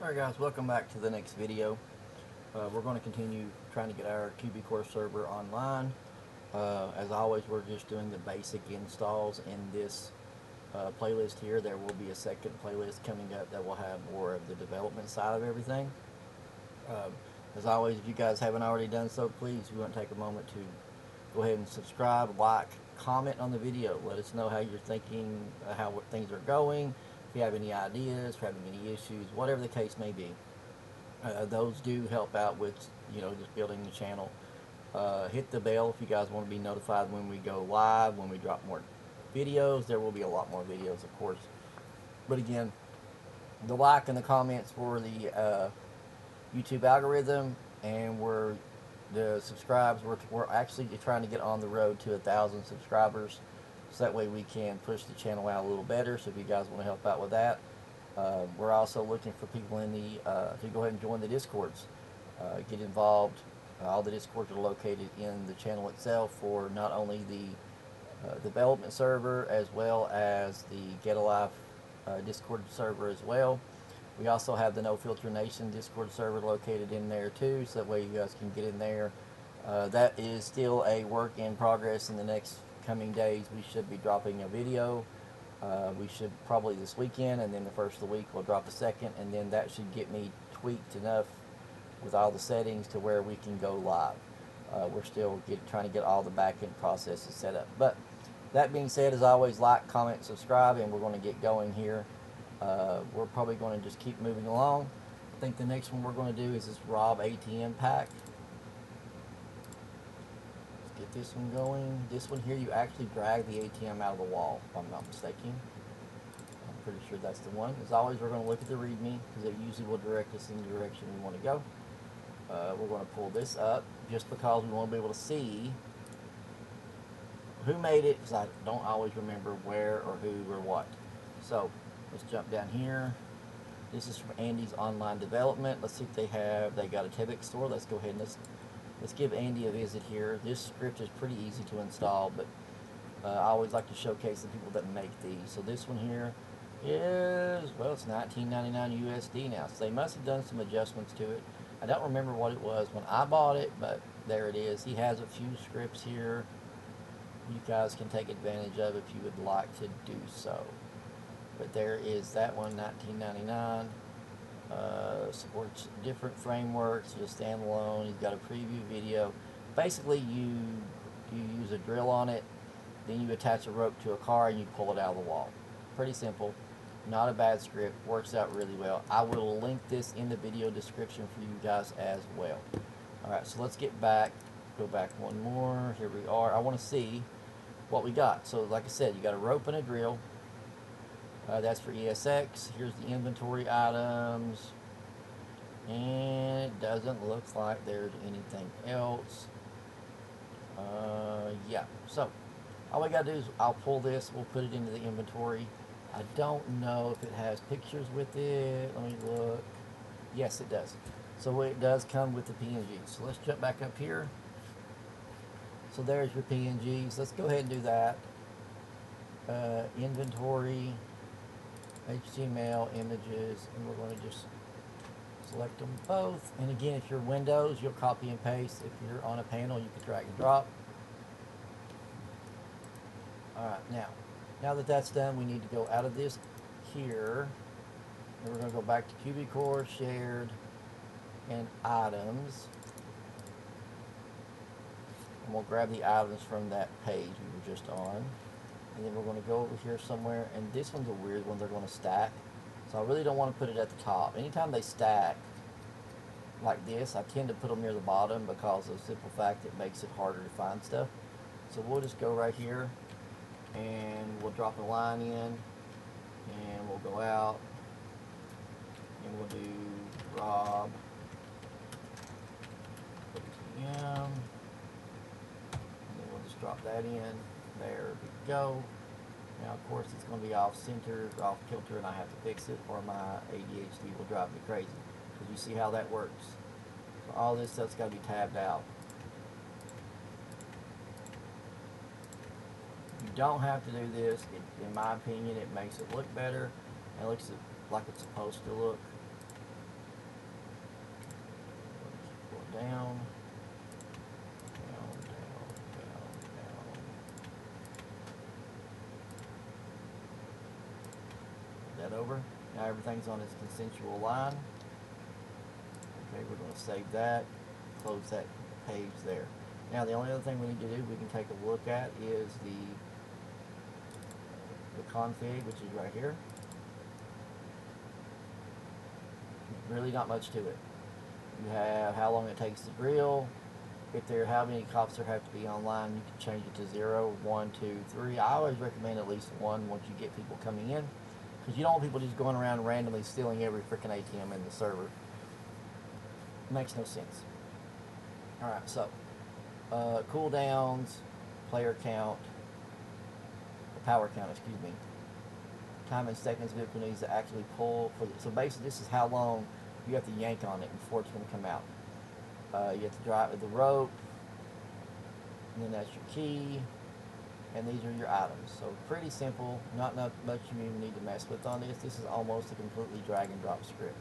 Alright guys, welcome back to the next video. We're going to continue trying to get our QBCore server online. As always, we're just doing the basic installs in this playlist here. There will be a second playlist coming up that will have more of the development side of everything. As always, if you guys haven't already done so, please, we want to take a moment to go ahead and subscribe, like, comment on the video. Let us know how you're thinking, how things are going. If you have any ideas, if you're having any issues, whatever the case may be, those do help out with, just building the channel. Hit the bell if you guys want to be notified when we go live, when we drop more videos. There will be a lot more videos, of course. But again, the like and the comments for the YouTube algorithm, and the subscribes. We're actually trying to get on the road to 1,000 subscribers, so that way we can push the channel out a little better. So if you guys want to help out with that, we're also looking for people in the to go ahead and join the Discords, get involved. All the Discords are located in the channel itself for not only the development server as well as the Get a Life Discord server as well. We also have the No Filter Nation Discord server located in there too, so that way you guys can get in there. That is still a work in progress. In the next coming days, we should be dropping a video. We should probably this weekend, and then the first of the week we'll drop a second, and then that should get me tweaked enough with all the settings to where we can go live. We're still trying to get all the back-end processes set up. But that being said, as always, like, comment, subscribe, and we're going to get going here. We're probably going to just keep moving along. I think the next one we're going to do is this Rob-Atm pack. Let's get this one going. This one here, you actually drag the ATM out of the wall, if I'm not mistaken. I'm pretty sure that's the one. As always, we're going to look at the README, because it usually will direct us in the direction we want to go. We're going to pull this up, just because we want to be able to see who made it, because I don't always remember where or who or what. So let's jump down here. This is from Andyy's online development. Let's see if they got a Tebic store. Let's go ahead and let's give Andyyy a visit here. This script is pretty easy to install, but I always like to showcase the people that make these. So this one here is, well, it's $19.99 USD now. So they must have done some adjustments to it. I don't remember what it was when I bought it, but there it is. He has a few scripts here you guys can take advantage of if you would like to do so. But there is that one, $19.99. Supports different frameworks, just standalone. He's got a preview video. Basically, you use a drill on it, then you attach a rope to a car and you pull it out of the wall. Pretty simple. Not a bad script. Works out really well. I will link this in the video description for you guys as well. Alright, so let's get back. Go back one more. Here we are. I want to see what we got. So like I said, you got a rope and a drill. That's for ESX. Here's the inventory items. And it doesn't look like there's anything else. Yeah. So all we got to do is I'll pull this. We'll put it into the inventory. I don't know if it has pictures with it. Let me look. Yes, it does. So it does come with the PNG. So let's jump back up here. So there's your PNGs. Let's go ahead and do that. Inventory, HTML, images, and we're going to just select them both. And again, if you're Windows, you'll copy and paste. If you're on a panel, you can drag and drop. Alright, now that that's done, we need to go out of this here, and we're going to go back to QBCore, shared, and items. And we'll grab the items from that page we were just on. And then we're going to go over here somewhere, and this one's a weird one. They're going to stack. So I really don't want to put it at the top. Anytime they stack like this, I tend to put them near the bottom because of the simple fact it makes it harder to find stuff. So we'll just go right here, and we'll drop a line in, and we'll go out, and we'll do Rob-Atm. Drop that in. There we go. Now, of course, it's going to be off center, off kilter, and I have to fix it, or my ADHD will drive me crazy. Because you see how that works. So all this stuff's got to be tabbed out. You don't have to do this. In my opinion, it makes it look better. It looks like it's supposed to look. over. Now everything's on its consensual line. Okay, we're going to save that, close that page there. Now the only other thing we need to do, we can take a look at, is the config, which is right here. Really not much to it. You have how long it takes to drill, how many cops there have to be online. You can change it to 0, 1, 2, 3. I always recommend at least 1 once you get people coming in, because you don't want people just going around randomly stealing every freaking ATM in the server. It makes no sense. Alright, so cooldowns, player count, power count, excuse me. Time and seconds vehicle needs to actually pull for so basically this is how long you have to yank on it before it's going to come out. You have to drive with the rope, and then that's your key, and these are your items. So pretty simple, not much you even need to mess with on this. This is almost a completely drag and drop script.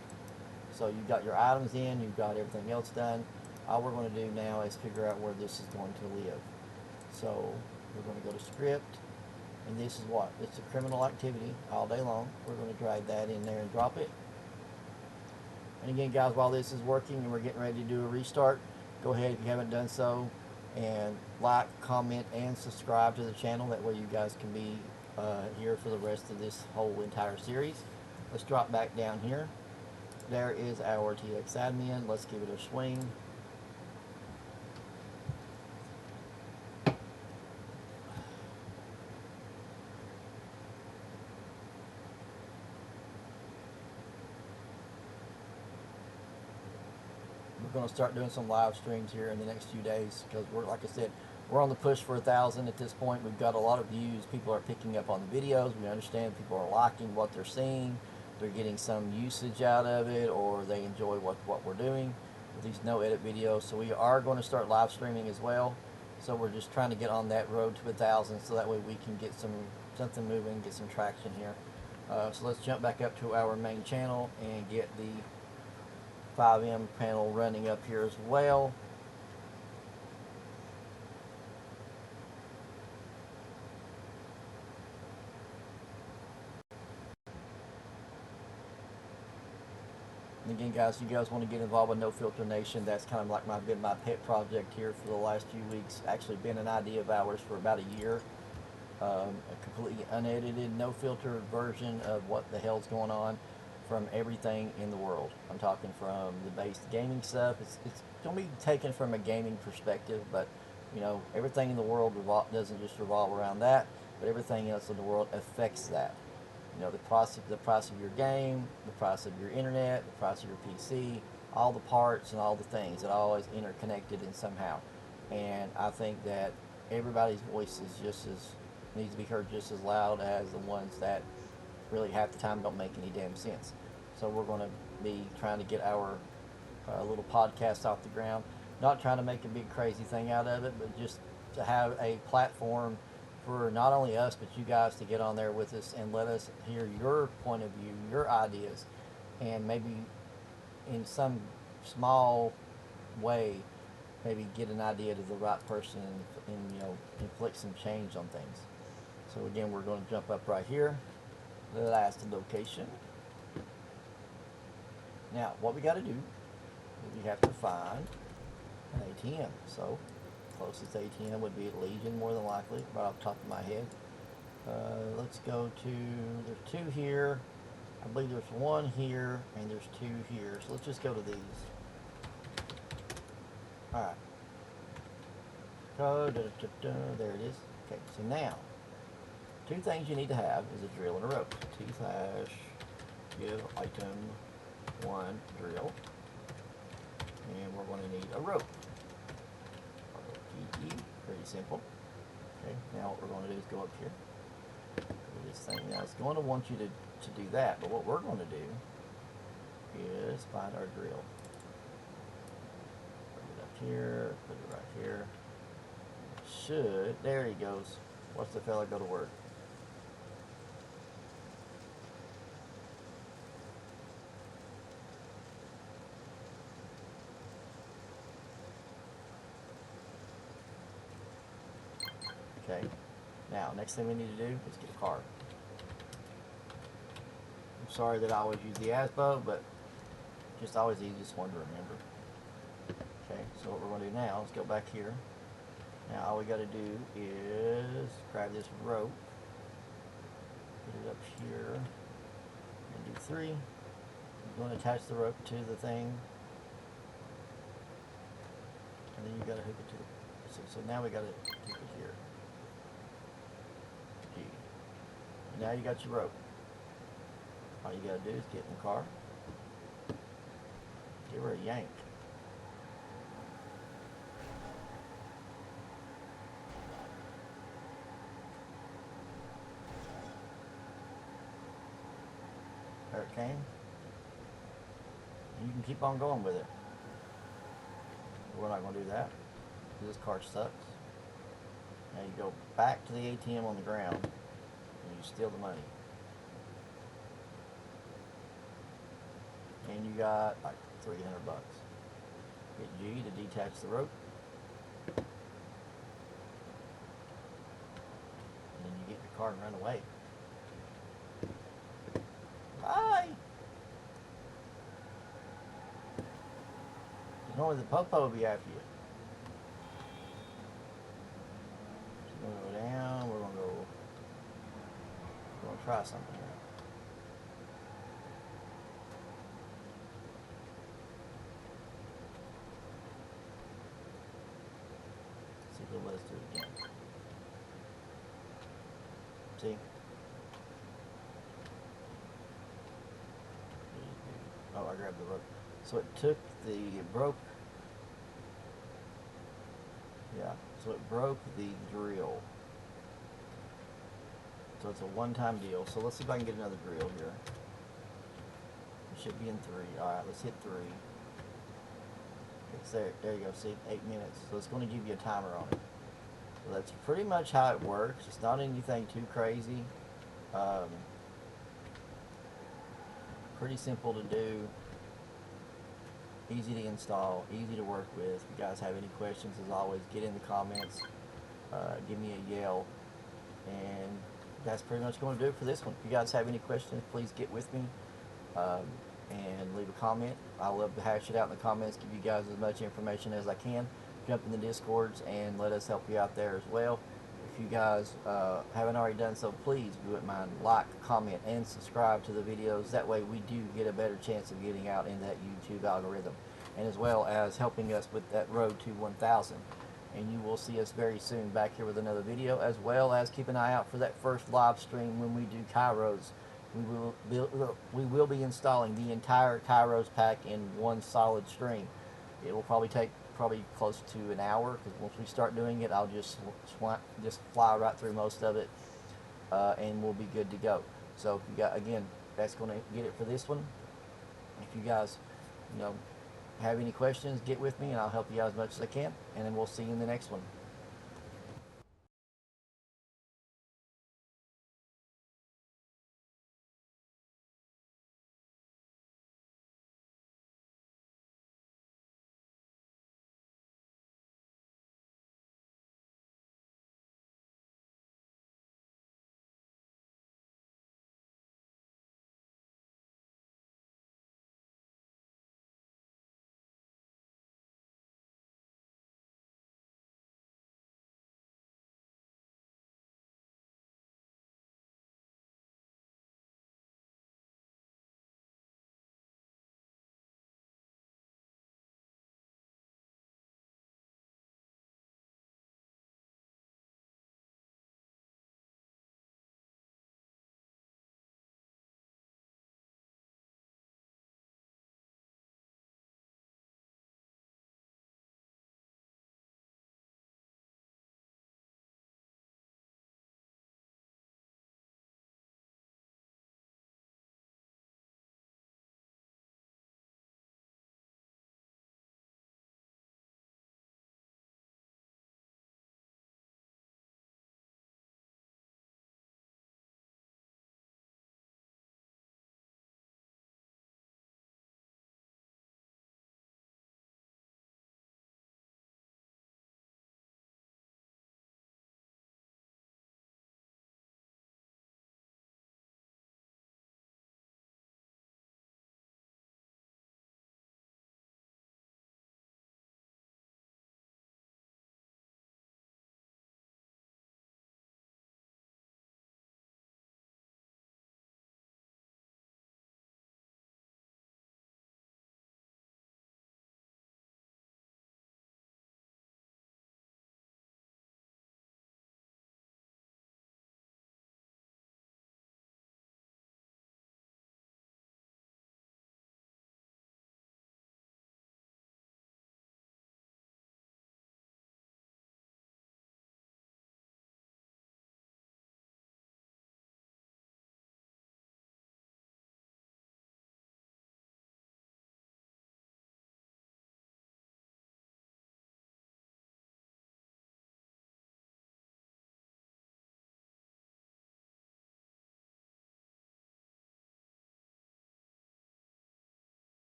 So you've got your items in, you've got everything else done. All we're going to do now is figure out where this is going to live. So we're going to go to script, and this is what? It's a criminal activity all day long. We're going to drag that in there and drop it. And again, guys, while this is working and we're getting ready to do a restart, go ahead if you haven't done so and like, comment, and subscribe to the channel. That way you guys can be here for the rest of this whole entire series. Let's drop back down here. There is our TX admin. Let's give it a swing. We're going to start doing some live streams here in the next few days, because we're, like I said, we're on the push for 1,000 at this point. We've got a lot of views. People are picking up on the videos. We understand people are liking what they're seeing. They're getting some usage out of it, or they enjoy what we're doing with these no edit videos. So we are going to start live streaming as well. So we're just trying to get on that road to 1,000, so that way we can get something moving, get some traction here. So let's jump back up to our main channel and get the FiveM panel running up here as well. And again, guys, if you guys want to get involved with No Filter Nation, that's kind of like been my pet project here for the last few weeks. Actually been an idea of ours for about a year. A completely unedited, no filter version of what the hell's going on from everything in the world. I'm talking from the base gaming stuff. It's going to be taken from a gaming perspective, but you know, everything in the world doesn't just revolve around that, but everything else in the world affects that. You know, the price of your game, the price of your internet, the price of your PC, all the parts and all the things, it always interconnected in somehow. And I think that everybody's voice is needs to be heard just as loud as the ones that really half the time don't make any damn sense. So we're going to be trying to get our little podcast off the ground. Not trying to make a big crazy thing out of it, but just to have a platform for not only us, but you guys to get on there with us and let us hear your point of view, your ideas, and maybe in some small way, maybe get an idea to the right person and you know, inflict some change on things. So again, we're going to jump up right here, the last location. Now, what we got to do is we have to find an ATM. So, closest ATM would be at Legion, more than likely, right off the top of my head. Let's go to, there's 2 here. I believe there's 1 here, and there's 2 here. So let's just go to these. Alright. There it is. Okay, so now, 2 things you need to have is a drill and a rope. T/give item 1 drill. And we're going to need a rope. R-O-P-E, pretty simple. Okay, now what we're going to do is go up here. Go to this thing. Now it's going to want you to do that, but what we're going to do is find our drill. Put it up here, put it right here. There he goes. Watch the fella go to work. Okay, now next thing we need to do is get a card. I'm sorry that I always use the ASBO, but just always the easiest one to remember. Okay, so what we're going to do now is go back here. Now all we got to do is grab this rope, put it up here, and do 3. You're going to attach the rope to the thing, and then you got to hook it to the. So now we got to hook it here. G. And now you got your rope. All you got to do is get in the car, give her a yank. There it came. And you can keep on going with it. But we're not going to do that, because this car sucks. Now you go back to the ATM on the ground and you steal the money. And you got like $300. Hit G to detach the rope. And then you get your car and run away. Bye! Normally the popo will be after you. So we're going to go down, we're going to try something here. See if they'll let us do it again. See? Oh, I grabbed the rope. So it broke. Yeah, so it broke the drill. So it's a one-time deal. So let's see if I can get another drill here. It should be in 3. Alright, let's hit 3. It's there. There you go. See, 8 minutes. So it's going to give you a timer on it. So that's pretty much how it works. It's not anything too crazy. Pretty simple to do. Easy to install, easy to work with. If you guys have any questions, as always, get in the comments, give me a yell, and that's pretty much going to do it for this one. If you guys have any questions, please get with me and leave a comment. I love to hash it out in the comments, give you guys as much information as I can. Jump in the Discords and let us help you out there as well. If you guys haven't already done so, please, if you wouldn't mind, like, comment, and subscribe to the videos. That way we do get a better chance of getting out in that YouTube algorithm, and as well as helping us with that road to 1,000. And you will see us very soon back here with another video, as well as keep an eye out for that first live stream when we do Kairos. We will be installing the entire Kairos pack in one solid stream. It will probably take close to an hour, because once we start doing it, I'll just fly right through most of it, and we'll be good to go. So if you got, again, that's going to get it for this one. If you guys, have any questions, get with me and I'll help you out as much as I can, and then we'll see you in the next one.